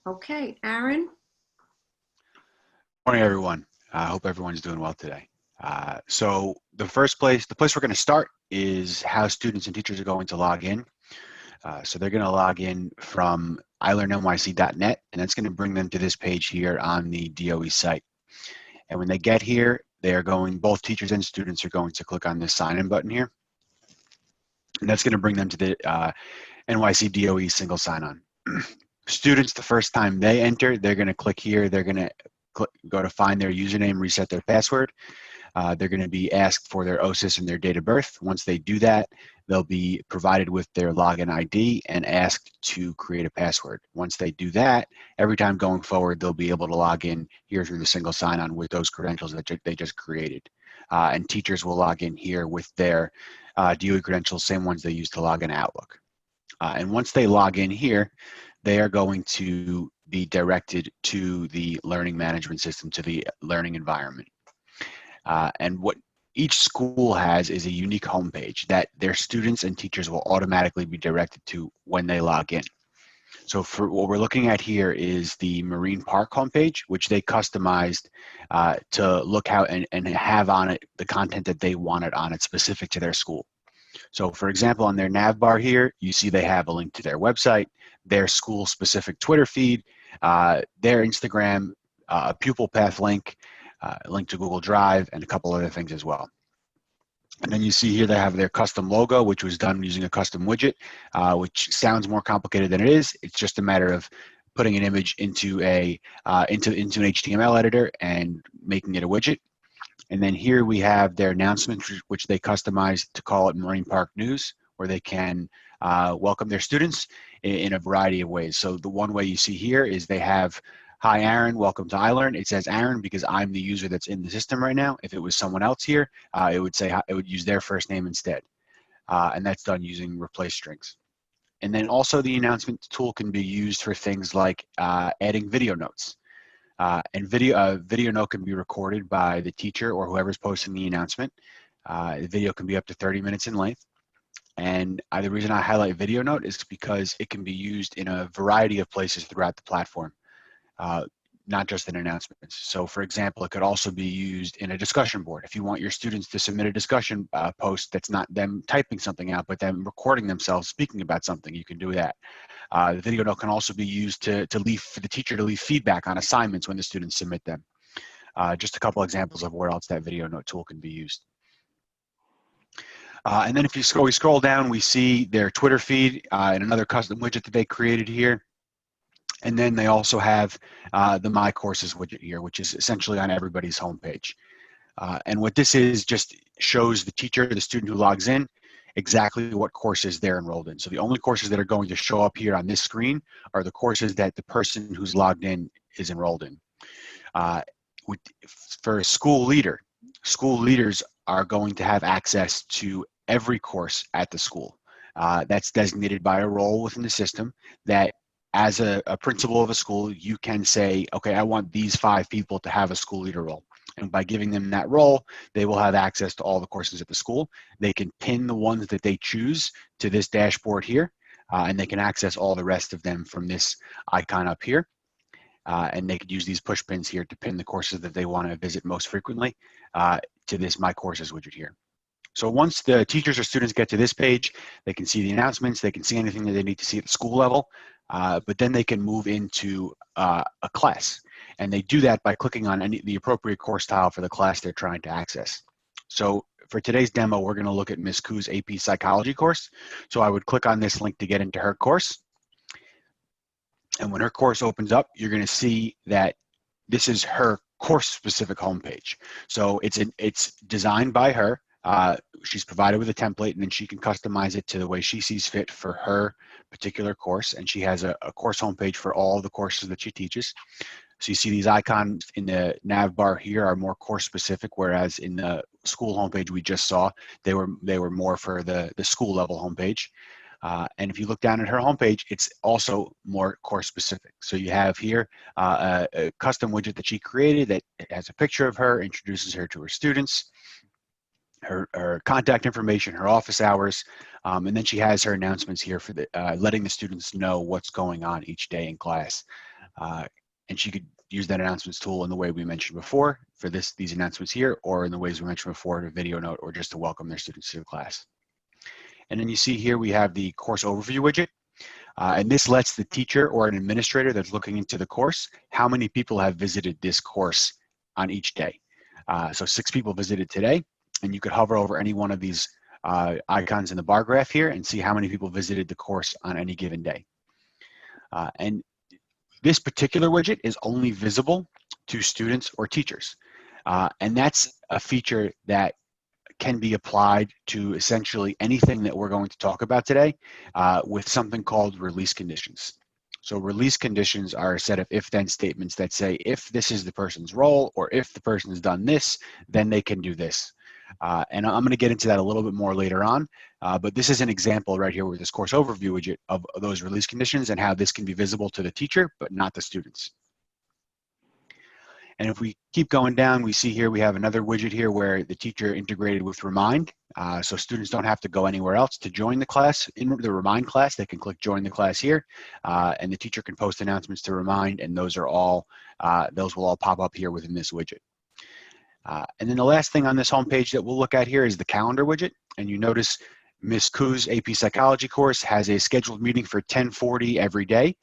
Okay, Aaron? Morning, everyone. I hope everyone's doing well today. So the place we're going to start is how students and teachers are going to log in. So they're going to log in from iLearnNYC.net, and that's going to bring them to this page here on the DOE site. And when they get here, both teachers and students are going to click on this sign-in button here. And that's going to bring them to the NYC DOE single sign-on. Students, the first time they enter, they're going to click here. They're going to go to find their username, reset their password. They're going to be asked for their OSIS and their date of birth. Once they do that, they'll be provided with their login ID and asked to create a password. Once they do that, every time going forward, they'll be able to log in here through the single sign-on with those credentials that they just created. And teachers will log in here with their DOE credentials, same ones they use to log in Outlook. And once they log in here, they are going to be directed to the learning management system, to the learning environment. And what each school has is a unique homepage that their students and teachers will automatically be directed to when they log in. So for what we're looking at here is the Marine Park homepage, which they customized to look out and have on it the content that they wanted on it specific to their school. So for example, on their nav bar here, you see they have a link to their website, their school-specific Twitter feed, their Instagram, a pupil path link, a link to Google Drive, and a couple other things as well. And then you see here they have their custom logo, which was done using a custom widget, which sounds more complicated than it is. It's just a matter of putting an image into an HTML editor and making it a widget. And then here we have their announcements, which they customized to call it Marine Park News, where they can welcome their students in a variety of ways. So the one way you see here is they have, "Hi, Aaron, welcome to iLearn." It says Aaron because I'm the user that's in the system right now. If it was someone else here, it would use their first name instead. And that's done using replace strings. And then also the announcement tool can be used for things like adding video notes. And video note can be recorded by the teacher or whoever's posting the announcement. The video can be up to 30 minutes in length. And the reason I highlight video note is because it can be used in a variety of places throughout the platform, not just in announcements. So for example, it could also be used in a discussion board. If you want your students to submit a discussion post that's not them typing something out, but them recording themselves speaking about something, you can do that. The video note can also be used for the teacher to leave feedback on assignments when the students submit them. Just a couple examples of where else that video note tool can be used. And then if you scroll down, we see their Twitter feed and another custom widget that they created here. And then they also have the My Courses widget here, which is essentially on everybody's homepage. And what this is just shows the teacher, the student who logs in, exactly what courses they're enrolled in. So the only courses that are going to show up here on this screen are the courses that the person who's logged in is enrolled in. For a school leader, school leaders are going to have access to every course at the school. That's designated by a role within the system that as a principal of a school, you can say, okay, I want these 5 people to have a school leader role. And by giving them that role, they will have access to all the courses at the school. They can pin the ones that they choose to this dashboard here, and they can access all the rest of them from this icon up here. And they could use these push pins here to pin the courses that they want to visit most frequently to this My Courses widget here. So once the teachers or students get to this page, they can see the announcements, they can see anything that they need to see at the school level, but then they can move into a class. And they do that by clicking on the appropriate course tile for the class they're trying to access. So for today's demo, we're going to look at Ms. Ku's AP Psychology course. So I would click on this link to get into her course. And when her course opens up, you're going to see that this is her course-specific homepage. So it's designed by her. She's provided with a template, and then she can customize it to the way she sees fit for her particular course. And she has a course homepage for all the courses that she teaches. So you see these icons in the nav bar here are more course specific, whereas in the school homepage we just saw, they were more for the school level homepage. And if you look down at her homepage, it's also more course specific. So you have here a custom widget that she created that has a picture of her, introduces her to her students, her contact information, her office hours, and then she has her announcements here for letting the students know what's going on each day in class. And she could use that announcements tool in the way we mentioned before for these announcements here, or in the ways we mentioned before, to video note, or just to welcome their students to the class. And then you see here we have the course overview widget. And this lets the teacher or an administrator that's looking into the course, how many people have visited this course on each day. So 6 people visited today, and you could hover over any one of these icons in the bar graph here and see how many people visited the course on any given day. And this particular widget is only visible to students or teachers. And that's a feature that can be applied to essentially anything that we're going to talk about today with something called release conditions. So release conditions are a set of if-then statements that say if this is the person's role, or if the person has done this, then they can do this. And I'm going to get into that a little bit more later on, but this is an example right here with this course overview widget of those release conditions and how this can be visible to the teacher, but not the students. And if we keep going down, we see here we have another widget here where the teacher integrated with Remind. So students don't have to go anywhere else to join the class. In the Remind class, they can click Join the Class here, and the teacher can post announcements to Remind, and those will all pop up here within this widget. And then the last thing on this homepage that we'll look at here is the calendar widget. And you notice Ms. Ku's AP Psychology course has a scheduled meeting for 10:40 every day.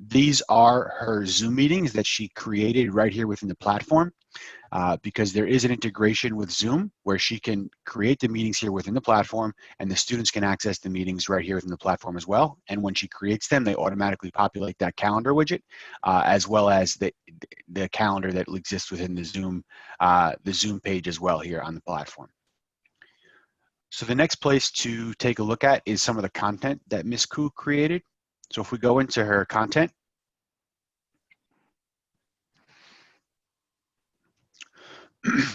These are her Zoom meetings that she created right here within the platform, because there is an integration with Zoom where she can create the meetings here within the platform, and the students can access the meetings right here within the platform as well. And when she creates them, they automatically populate that calendar widget, as well as the calendar that exists within the Zoom page as well here on the platform. So the next place to take a look at is some of the content that Ms. Ku created. So if we go into her content,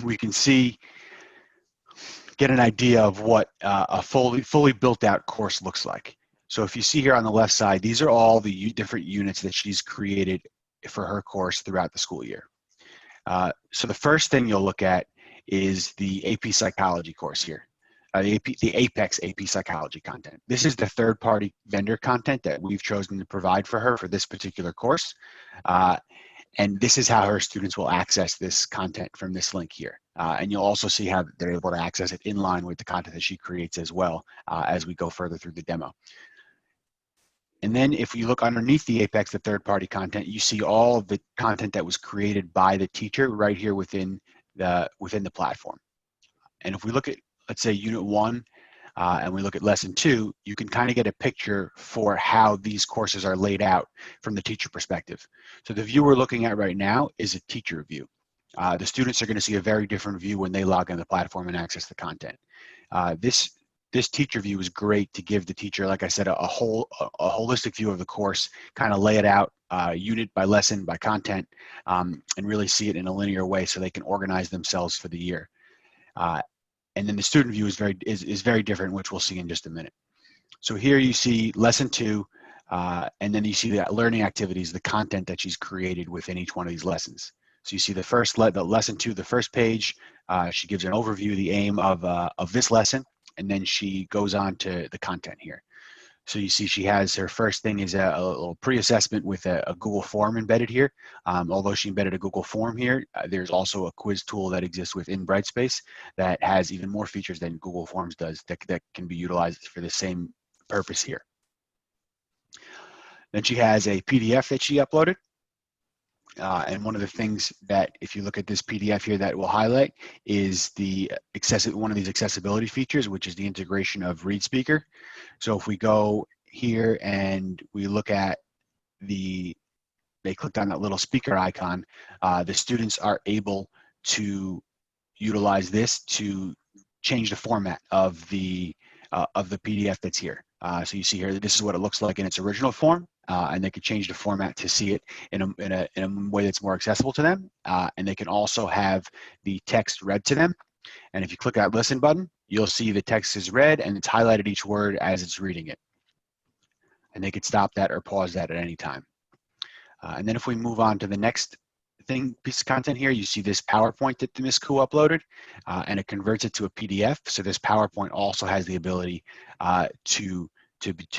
we can get an idea of what a fully built out course looks like. So if you see here on the left side, these are all the different units that she's created for her course throughout the school year. So the first thing you'll look at is the AP Psychology course here. The Apex AP Psychology content. This is the third-party vendor content that we've chosen to provide for her for this particular course. And this is how her students will access this content from this link here. And you'll also see how they're able to access it in line with the content that she creates as well as we go further through the demo. And then if you look underneath the Apex, the third-party content, you see all of the content that was created by the teacher right here within the platform. And if we look at, let's say, Unit 1, and we look at Lesson 2, you can kind of get a picture for how these courses are laid out from the teacher perspective. So the view we're looking at right now is a teacher view. The students are going to see a very different view when they log in the platform and access the content. This teacher view is great to give the teacher, like I said, a holistic view of the course, kind of lay it out unit by lesson by content, and really see it in a linear way so they can organize themselves for the year. And then the student view is very different, which we'll see in just a minute. So here you see Lesson 2, and then you see the learning activities, the content that she's created within each one of these lessons. So you see the Lesson 2, the first page, she gives an overview, the aim of this lesson, and then she goes on to the content here. So you see she has her first thing is a little pre-assessment with a Google form embedded here. Although she embedded a Google form here, there's also a quiz tool that exists within Brightspace that has even more features than Google Forms does that can be utilized for the same purpose here. Then she has a PDF that she uploaded. And one of the things that, if you look at this PDF here, that will highlight is one of these accessibility features, which is the integration of ReadSpeaker. So if we go here and we look at they clicked on that little speaker icon, the students are able to utilize this to change the format of the PDF that's here. So you see here, this is what it looks like in its original form. And they could change the format to see it in a way that's more accessible to them. And they can also have the text read to them. And if you click that listen button, you'll see the text is read and it's highlighted each word as it's reading it. And they could stop that or pause that at any time. And then if we move on to the next piece of content here, you see this PowerPoint that Ms. Ku uploaded, and it converts it to a PDF. So this PowerPoint also has the ability to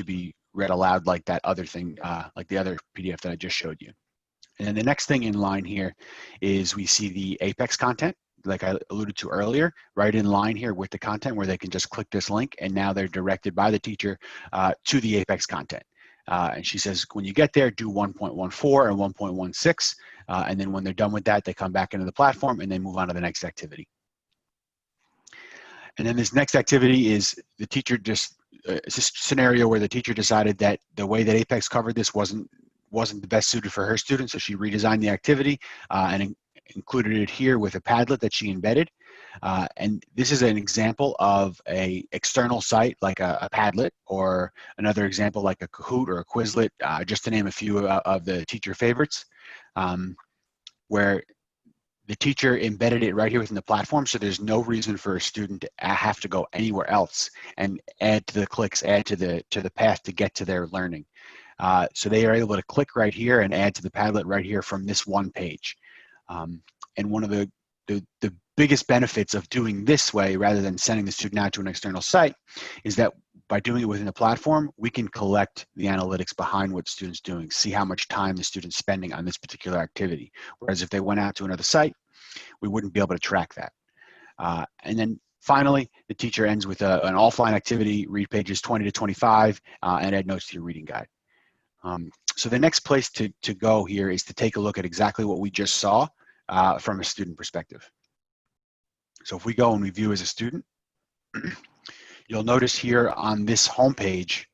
be read aloud like that other thing, like the other PDF that I just showed you. And then the next thing in line here is we see the Apex content, like I alluded to earlier, right in line here with the content where they can just click this link and now they're directed by the teacher to the Apex content. And she says, when you get there, do 1.14 and 1.16. And then when they're done with that, they come back into the platform and they move on to the next activity. And then this next activity is the teacher just, it's a scenario where the teacher decided that the way that Apex covered this wasn't the best suited for her students, so she redesigned the activity and included it here with a Padlet that she embedded. And this is an example of a external site like a Padlet, or another example like a Kahoot or a Quizlet, just to name a few of the teacher favorites, where the teacher embedded it right here within the platform, so there's no reason for a student to have to go anywhere else and add to the clicks, add to the path to get to their learning. So they are able to click right here and add to the Padlet right here from this one page. And one of the biggest benefits of doing this way, rather than sending the student out to an external site, is that by doing it within the platform, we can collect the analytics behind what the student's doing, see how much time the student's spending on this particular activity. Whereas if they went out to another site, we wouldn't be able to track that. And then finally, the teacher ends with an offline activity, read pages 20 to 25, and add notes to your reading guide. So the next place to go here is to take a look at exactly what we just saw from a student perspective. So if we go and we view as a student, you'll notice here on this homepage,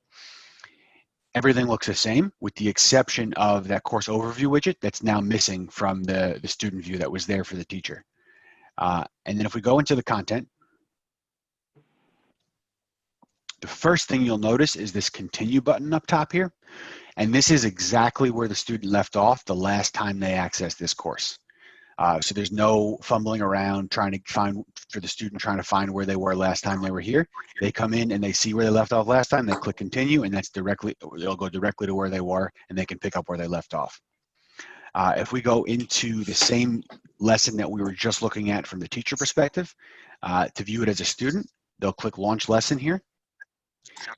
everything looks the same with the exception of that course overview widget that's now missing from the student view that was there for the teacher. And then if we go into the content, the first thing you'll notice is this continue button up top here. And this is exactly where the student left off the last time they accessed this course. So there's no fumbling around trying to find, for the student trying to find where they were last time they were here. They come in and they see where they left off last time, they click continue, and that's directly, they'll go directly to where they were and they can pick up where they left off. If we go into the same lesson that we were just looking at from the teacher perspective, to view it as a student, they'll click launch lesson here.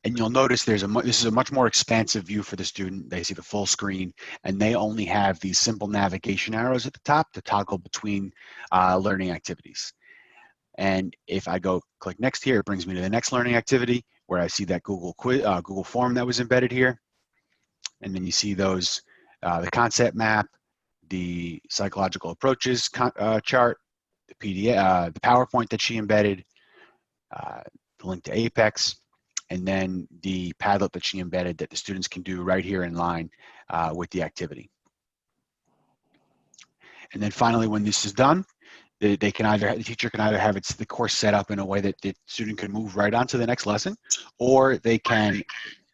And you'll notice this is a much more expansive view for the student. They see the full screen, and they only have these simple navigation arrows at the top to toggle between learning activities. And if I go click next here, it brings me to the next learning activity where I see that Google form that was embedded here. And then you see those, the concept map, the psychological approaches chart, the PDF, the PowerPoint that she embedded, the link to Apex, and then the Padlet that she embedded that the students can do right here in line with the activity. And then finally, when this is done, the teacher can either have the course set up in a way that the student can move right on to the next lesson, or they can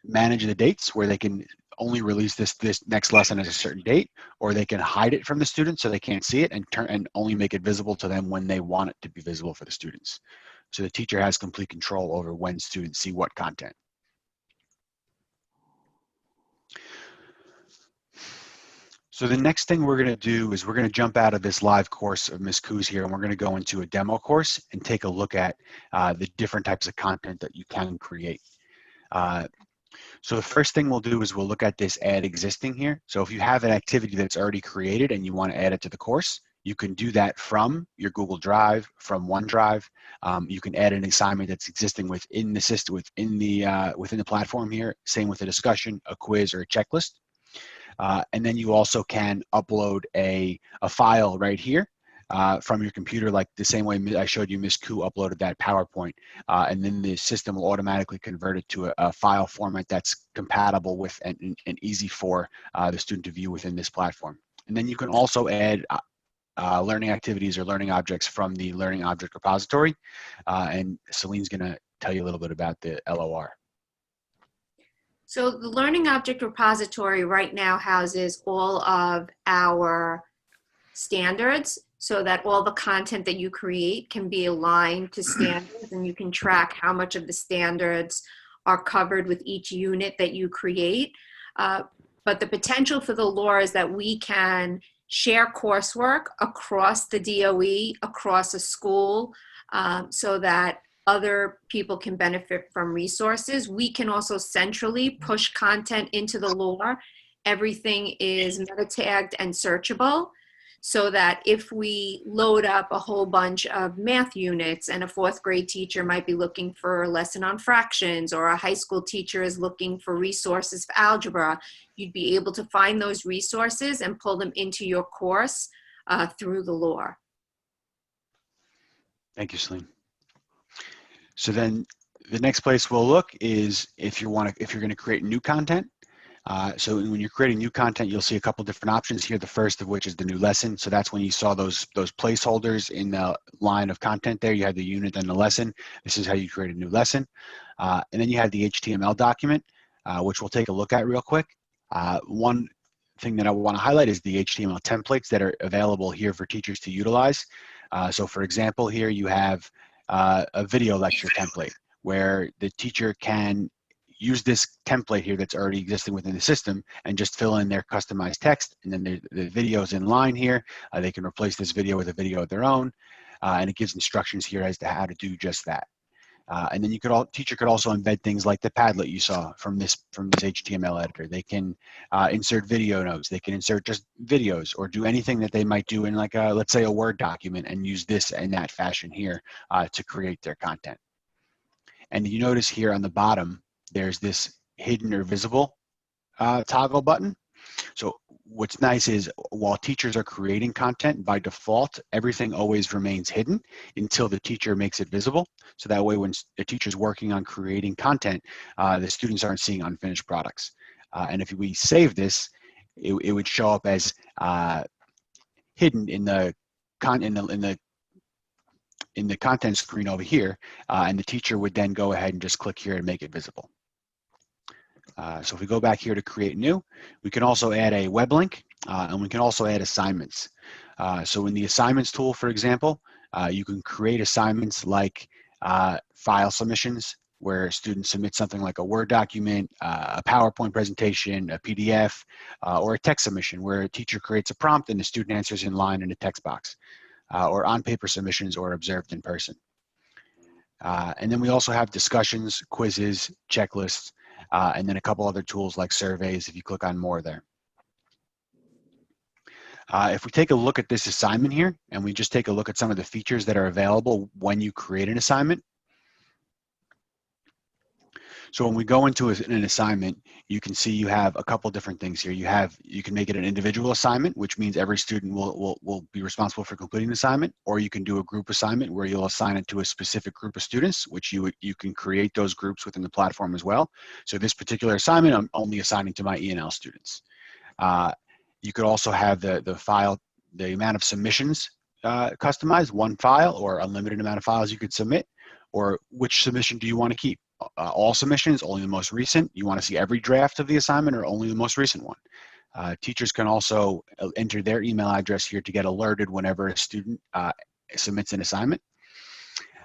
manage the dates where they can only release this next lesson at a certain date, or they can hide it from the students so they can't see it and only make it visible to them when they want it to be visible for the students. So the teacher has complete control over when students see what content. So the next thing we're going to do is we're going to jump out of this live course of Ms. Koo's here, and we're going to go into a demo course and take a look at the different types of content that you can create. So the first thing we'll do is we'll look at this add existing here. So if you have an activity that's already created and you want to add it to the course, you can do that from your Google Drive, from OneDrive. You can add an assignment that's existing within the system, within the platform here. Same with a discussion, a quiz, or a checklist. And then you also can upload a file right here from your computer, like the same way I showed you Ms. Koo uploaded that PowerPoint. And then the system will automatically convert it to a file format that's compatible with and easy for the student to view within this platform. And then you can also add learning activities or learning objects from the learning object repository. And Celine's going to tell you a little bit about the LOR. So the learning object repository right now houses all of our standards so that all the content that you create can be aligned to standards, and you can track how much of the standards are covered with each unit that you create. But the potential for the LOR is that we can share coursework across the DOE, across a school, so that other people can benefit from resources. We can also centrally push content into the LOR everything is meta tagged and searchable, so that if we load up a whole bunch of math units and a fourth grade teacher might be looking for a lesson on fractions, or a high school teacher is looking for resources for algebra, you'd be able to find those resources and pull them into your course through the lore. Thank you, Celine. So then the next place we'll look is if you're going to create new content. So when you're creating new content, you'll see a couple different options here. The first of which is the new lesson. So that's when you saw those placeholders in the line of content there. You had the unit and the lesson. This is how you create a new lesson. And then you have the HTML document, which we'll take a look at real quick. One thing that I want to highlight is the HTML templates that are available here for teachers to utilize. So for example, here you have a video lecture template where the teacher can use this template here that's already existing within the system and just fill in their customized text, and then the video's in line here. They can replace this video with a video of their own, and it gives instructions here as to how to do just that. And then teacher could also embed things like the Padlet you saw from this HTML editor. They can insert video notes. They can insert just videos, or do anything that they might do in, like let's say a Word document, and use this in that fashion here to create their content. And you notice here on the bottom, there's this hidden or visible toggle button. So what's nice is while teachers are creating content, by default, everything always remains hidden until the teacher makes it visible. So that way, when the teacher's working on creating content, the students aren't seeing unfinished products. And if we save this, it would show up as hidden in the content screen over here, and the teacher would then go ahead and just click here and make it visible. So if we go back here to create new, we can also add a web link, and we can also add assignments. So in the assignments tool, for example, you can create assignments like file submissions, where students submit something like a Word document, a PowerPoint presentation, a PDF, or a text submission where a teacher creates a prompt and the student answers in line in a text box, or on-paper submissions or observed in person. And then we also have discussions, quizzes, checklists, and then a couple other tools like surveys if you click on more there. If we take a look at this assignment here, and we just take a look at some of the features that are available when you create an assignment. So when we go into an assignment, you can see you have a couple different things here. You can make it an individual assignment, which means every student will be responsible for completing the assignment, or you can do a group assignment where you'll assign it to a specific group of students, which you can create those groups within the platform as well. So this particular assignment, I'm only assigning to my E&L students. You could also have the amount of submissions customized, one file or unlimited amount of files you could submit, or which submission do you want to keep? All submissions, only the most recent? You want to see every draft of the assignment, or only the most recent one? Teachers can also enter their email address here to get alerted whenever a student submits an assignment.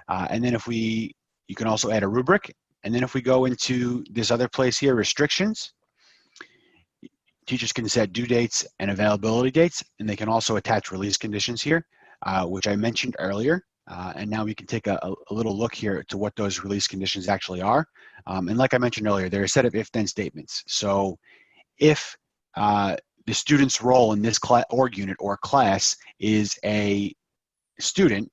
And then you can also add a rubric. And then if we go into this other place here, restrictions, teachers can set due dates and availability dates, and they can also attach release conditions here, which I mentioned earlier. And now we can take a little look here to what those release conditions actually are. And like I mentioned earlier, they're a set of if-then statements. So if the student's role in this org unit or class is a student,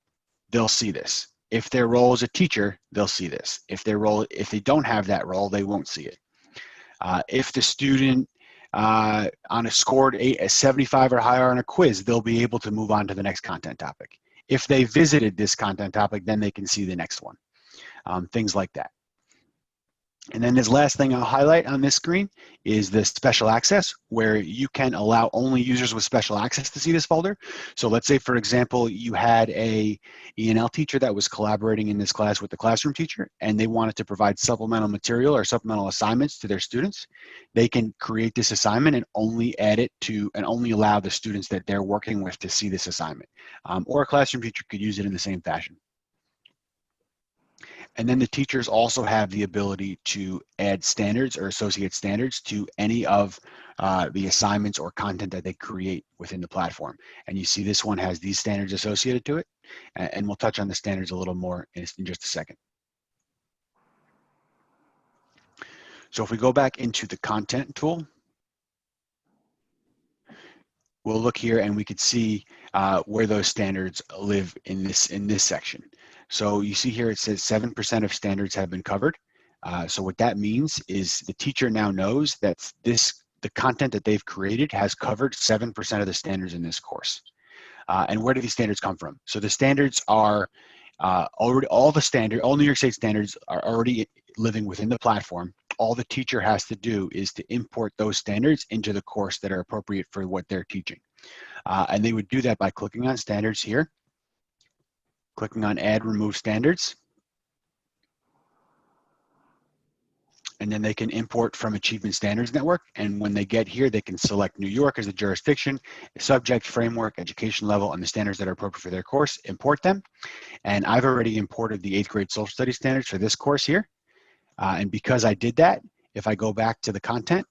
they'll see this. If their role is a teacher, they'll see this. If they don't have that role, they won't see it. If the student on a scored a 75 or higher on a quiz, they'll be able to move on to the next content topic. If they visited this content topic, then they can see the next one, things like that. And then this last thing I'll highlight on this screen is the special access, where you can allow only users with special access to see this folder. So let's say, for example, you had a E&L teacher that was collaborating in this class with the classroom teacher, and they wanted to provide supplemental material or supplemental assignments to their students. They can create this assignment and only add it to, and only allow the students that they're working with to see this assignment. Or a classroom teacher could use it in the same fashion. And then the teachers also have the ability to add standards or associate standards to any of the assignments or content that they create within the platform. And you see this one has these standards associated to it. And we'll touch on the standards a little more in just a second. So if we go back into the content tool, we'll look here and we could see where those standards live in this section. So you see here it says 7% of standards have been covered. So what that means is the teacher now knows that the content that they've created has covered 7% of the standards in this course. And where do these standards come from? So the standards are already, all New York State standards are already living within the platform. All the teacher has to do is to import those standards into the course that are appropriate for what they're teaching. And they would do that by clicking on standards here, clicking on add remove standards, and then they can import from Achievement Standards Network. And when they get here, they can select New York as a jurisdiction, subject, framework, education level, and the standards that are appropriate for their course, import them. And I've already imported the 8th grade social studies standards for this course here. And because I did that, if I go back to the content,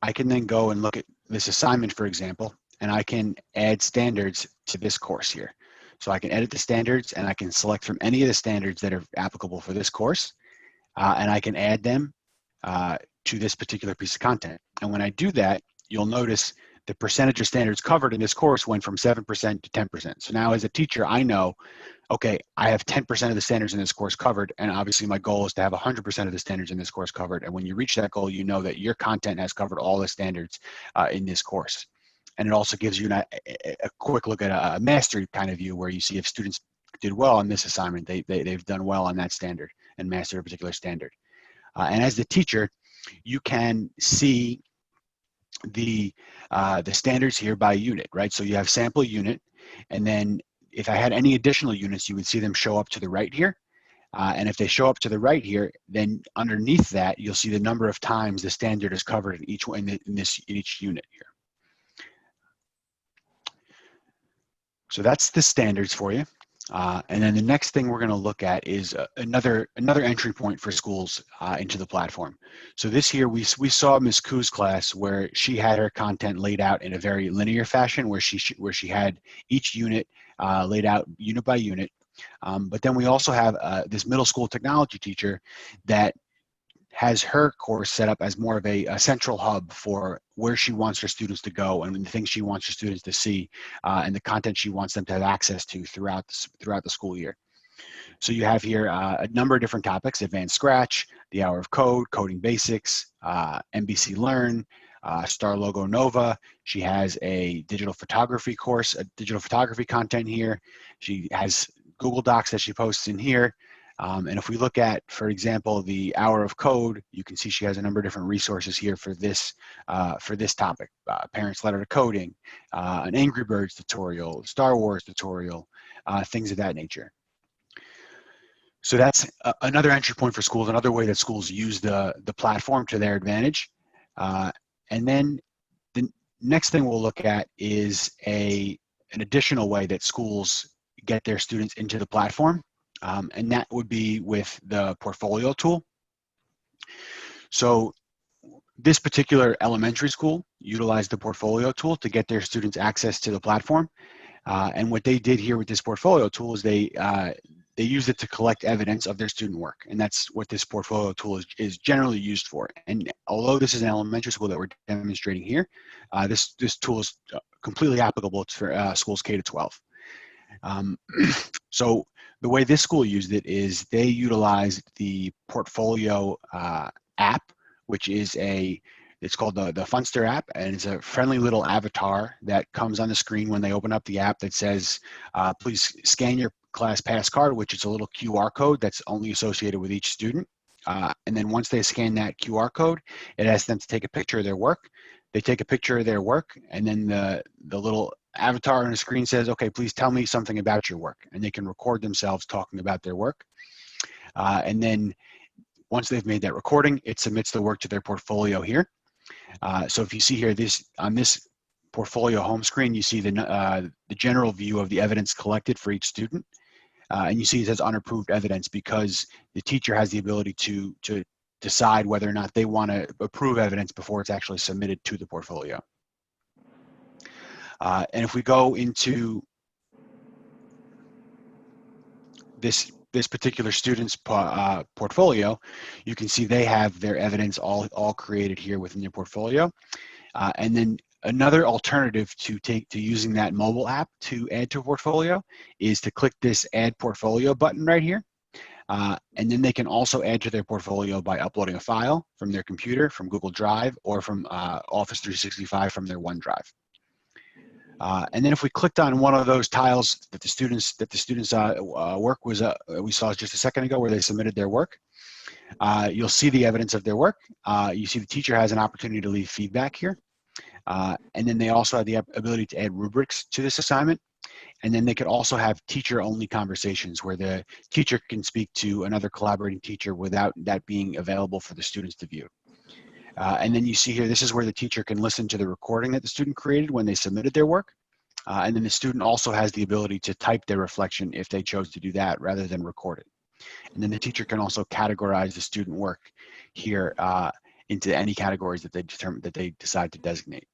I can then go and look at this assignment, for example, and I can add standards to this course here. So I can edit the standards and I can select from any of the standards that are applicable for this course, and I can add them to this particular piece of content. And when I do that, you'll notice the percentage of standards covered in this course went from 7% to 10%. So now as a teacher, I know, okay, I have 10% of the standards in this course covered, and obviously my goal is to have 100% of the standards in this course covered. And when you reach that goal, you know that your content has covered all the standards in this course. And it also gives you a quick look at a mastery kind of view where you see if students did well on this assignment, they've done well on that standard and mastered a particular standard. And as the teacher, you can see the standards here by unit, right? So you have sample unit, and then if I had any additional units, you would see them show up to the right here. And if they show up to the right here, then underneath that, you'll see the number of times the standard is covered in each one in each unit here. So that's the standards for you. And then the next thing we're going to look at is another entry point for schools into the platform. So this year we saw Ms. Ku's class where she had her content laid out in a very linear fashion, where she had each unit laid out unit by unit. But then we also have this middle school technology teacher that has her course set up as more of a central hub for where she wants her students to go and the things she wants her students to see and the content she wants them to have access to throughout the school year. So you have here a number of different topics: Advanced Scratch, the Hour of Code, Coding Basics, NBC Learn, Star Logo Nova. She has a digital photography course, a digital photography content here. She has Google Docs that she posts in here. And if we look at, for example, the Hour of Code, you can see she has a number of different resources here for this topic: Parents' Letter to Coding, an Angry Birds tutorial, Star Wars tutorial, things of that nature. So that's another entry point for schools, another way that schools use the platform to their advantage. And then the next thing we'll look at is an additional way that schools get their students into the platform. And that would be with the portfolio tool. So this particular elementary school utilized the portfolio tool to get their students access to the platform. And what they did here with this portfolio tool is they used it to collect evidence of their student work. And that's what this portfolio tool is generally used for. And although this is an elementary school that we're demonstrating here, this tool is completely applicable for schools K to 12. So the way this school used it is they utilized the portfolio app, which is it's called the Funster app, and it's a friendly little avatar that comes on the screen when they open up the app that says, please scan your class pass card, which is a little QR code that's only associated with each student. And then once they scan that QR code, it asks them to take a picture of their work. They take a picture of their work, and then the little avatar on the screen says, okay, please tell me something about your work. And they can record themselves talking about their work. And then once they've made that recording, it submits the work to their portfolio here. So if you see here, on this portfolio home screen, you see the general view of the evidence collected for each student. And you see it says unapproved evidence because the teacher has the ability to decide whether or not they want to approve evidence before it's actually submitted to the portfolio. And if we go into this particular student's portfolio, you can see they have their evidence all created here within their portfolio. And then another alternative to using that mobile app to add to a portfolio is to click this Add Portfolio button right here. And then they can also add to their portfolio by uploading a file from their computer, from Google Drive, or from Office 365 from their OneDrive. And then if we clicked on one of those tiles that the students' work was, we saw just a second ago, where they submitted their work, you'll see the evidence of their work. You see the teacher has an opportunity to leave feedback here. And then they also have the ability to add rubrics to this assignment. And then they could also have teacher-only conversations where the teacher can speak to another collaborating teacher without that being available for the students to view. And then you see here, this is where the teacher can listen to the recording that the student created when they submitted their work. And then the student also has the ability to type their reflection if they chose to do that rather than record it. And then the teacher can also categorize the student work here into any categories that they decide to designate.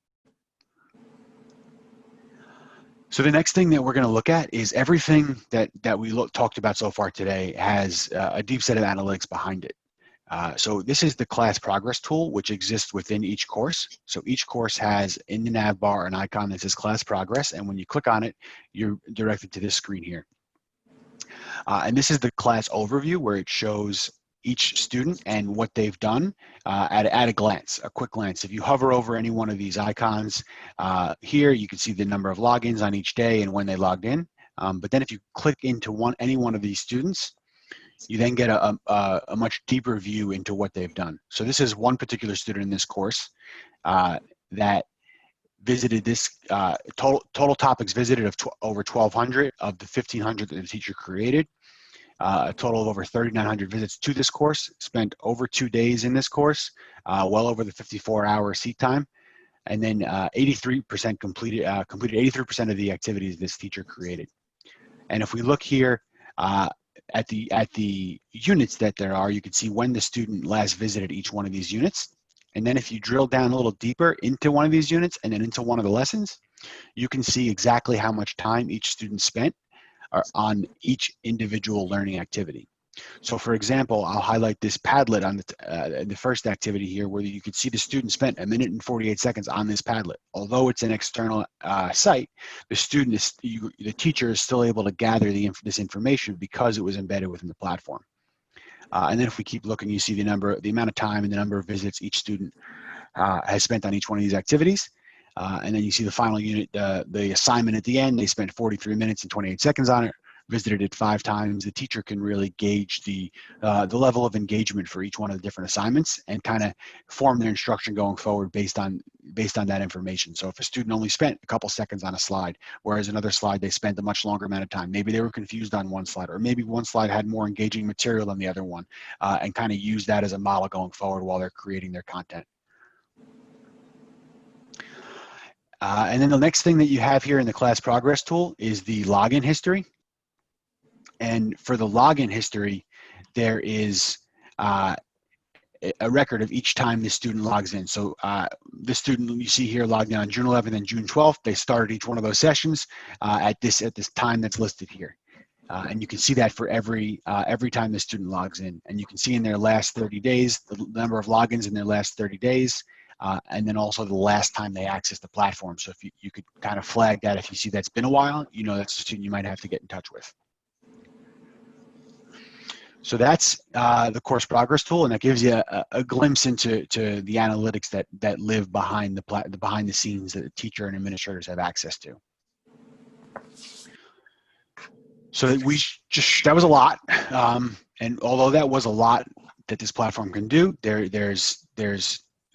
So the next thing that we're going to look at is everything that we talked about so far today has a deep set of analytics behind it. So this is the class progress tool, which exists within each course. So each course has in the nav bar an icon that says class progress, and when you click on it, you're directed to this screen here. And this is the class overview, where it shows each student and what they've done at a glance, a quick glance. If you hover over any one of these icons here, you can see the number of logins on each day and when they logged in. But then if you click into any one of these students, you then get a much deeper view into what they've done. So this is one particular student in this course that visited this total topics visited of over 1,200 of the 1,500 that the teacher created. A total of over 3,900 visits to this course, spent over 2 days in this course, well over the 54-hour seat time, and then 83% completed 83% of the activities this teacher created. And if we look here at the units that there are, you can see when the student last visited each one of these units. And then if you drill down a little deeper into one of these units and then into one of the lessons, you can see exactly how much time each student spent on each individual learning activity. So for example, I'll highlight this Padlet on the first activity here, where you can see the student spent 1 minute and 48 seconds on this Padlet. Although it's an external site, the teacher is still able to gather this information because it was embedded within the platform. And then if we keep looking, you see the amount of time and the number of visits each student has spent on each one of these activities. And then you see the final unit, the assignment at the end. They spent 43 minutes and 28 seconds on it, visited it 5 times. The teacher can really gauge the level of engagement for each one of the different assignments and kind of form their instruction going forward based on that information. So if a student only spent a couple seconds on a slide, whereas another slide they spent a much longer amount of time, maybe they were confused on one slide, or maybe one slide had more engaging material than the other one, and kind of use that as a model going forward while they're creating their content. And then the next thing that you have here in the class progress tool is the login history. And for the login history, there is a record of each time the student logs in. So the student you see here logged in on June 11th and June 12th. They started each one of those sessions at this time that's listed here. And you can see that for every time the student logs in. And you can see in their last 30 days, the number of logins in their last 30 days. And then also the last time they accessed the platform. So if you could kind of flag that if you see that's been a while, you know that's a student you might have to get in touch with. So that's the course progress tool, and that gives you a glimpse into the analytics that live behind the scenes that the teacher and administrators have access to. So that was a lot, and although that was a lot that this platform can do, there's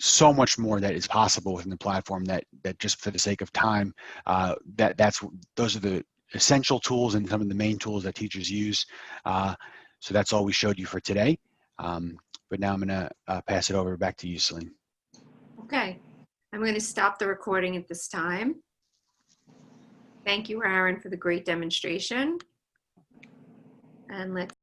so much more that is possible within the platform that just for the sake of time, those are the essential tools and some of the main tools that teachers use. So that's all we showed you for today. But now I'm going to pass it over back to you, Celine. Okay, I'm going to stop the recording at this time. Thank you, Aaron, for the great demonstration. And let's